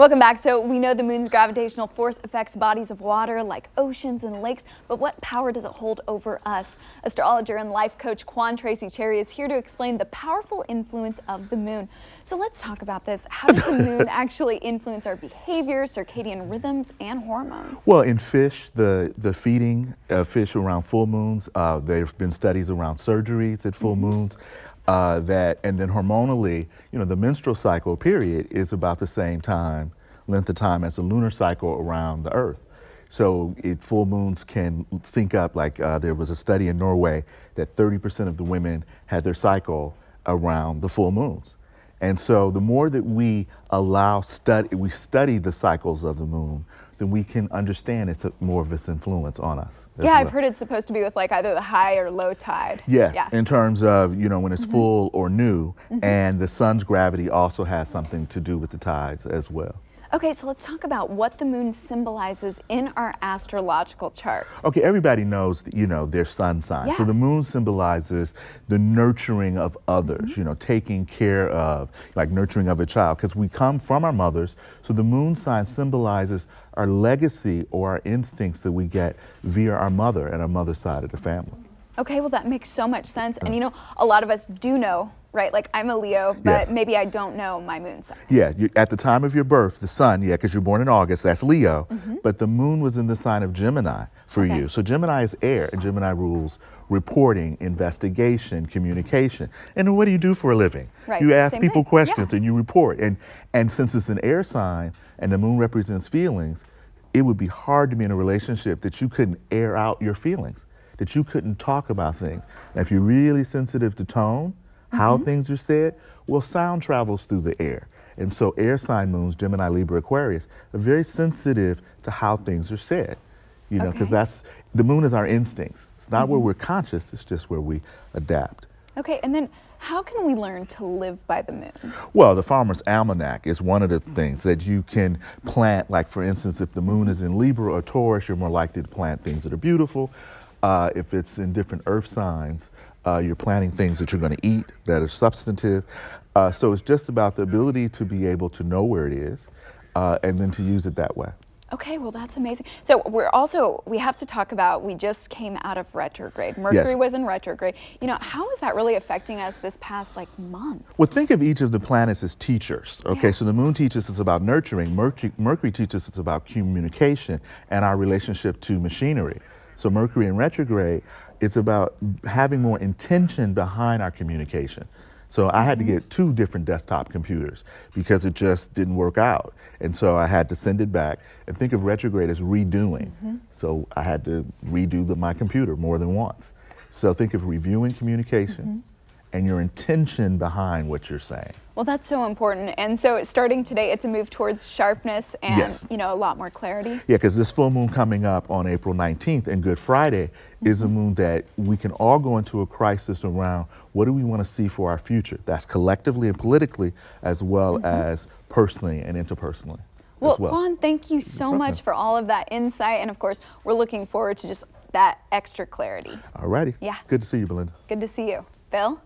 Welcome back. So we know the moon's gravitational force affects bodies of water like oceans and lakes, but what power does it hold over us? Astrologer and life coach Quan Tracy Cherry is here to explain the powerful influence of the moon. So let's talk about this. How does the moon actually influence our behavior, circadian rhythms, and hormones? Well, in fish, the feeding of fish around full moons, there have been studies around surgeries at full moons. And then hormonally, you know, the menstrual cycle period is about the same length of time as the lunar cycle around the Earth. So full moons can sync up, like there was a study in Norway that 30% of the women had their cycle around the full moons. And so the more that we study the cycles of the moon, then we can understand more of its influence on us. Yeah, I've heard it's supposed to be with like either the high or low tide. Yes, yeah. In terms of, you know, when it's full or new, and the sun's gravity also has something to do with the tides as well. Okay, so let's talk about what the moon symbolizes in our astrological chart. Okay, everybody knows, you know, their sun sign. Yeah. So the moon symbolizes the nurturing of others, you know, taking care of, like nurturing of a child, because we come from our mothers. So the moon sign symbolizes our legacy or our instincts that we get via our mother and our mother's side of the family. Okay, well that makes so much sense. And you know, a lot of us do know, right? Like I'm a Leo, but Yes. maybe I don't know my moon sign. Yeah, at the time of your birth, the sun, yeah, because you're born in August, that's Leo, but the moon was in the sign of Gemini for you. So Gemini is air, and Gemini rules reporting, investigation, communication. And then what do you do for a living? Right. You ask Same people thing. questions and you report. And since it's an air sign and the moon represents feelings, it would be hard to be in a relationship that you couldn't air out your feelings, that you couldn't talk about things. And if you're really sensitive to tone, how things are said, well, sound travels through the air. And so air sign moons, Gemini, Libra, Aquarius, are very sensitive to how things are said. You know, because the moon is our instincts. It's not where we're conscious, it's just where we adapt. Okay, and then how can we learn to live by the moon? Well, the Farmer's Almanac is one of the things that you can plant. Like, for instance, if the moon is in Libra or Taurus, you're more likely to plant things that are beautiful. If it's in different earth signs, you're planting things that you're going to eat that are substantive. So it's just about the ability to be able to know where it is and then to use it that way. Okay, well that's amazing. So we have to talk about, we just came out of retrograde. Mercury was in retrograde. You know, how is that really affecting us this past month? Well, think of each of the planets as teachers. Okay, so the moon teaches us about nurturing. Mercury teaches us about communication and our relationship to machinery. So Mercury in retrograde, it's about having more intention behind our communication. So I had to get 2 different desktop computers because it just didn't work out. And so I had to send it back, and think of retrograde as redoing. So I had to redo my computer more than once. So think of reviewing communication and your intention behind what you're saying. Well, that's so important. And so starting today, it's a move towards sharpness and, you know, a lot more clarity. Yeah, because this full moon coming up on April 19th and Good Friday is a moon that we can all go into a crisis around what do we want to see for our future. That's collectively and politically, as well as personally and interpersonally. Well, Quan, thank you so much for all of that insight. And of course, we're looking forward to just that extra clarity. All righty. Yeah. Good to see you, Belinda. Good to see you. Phil?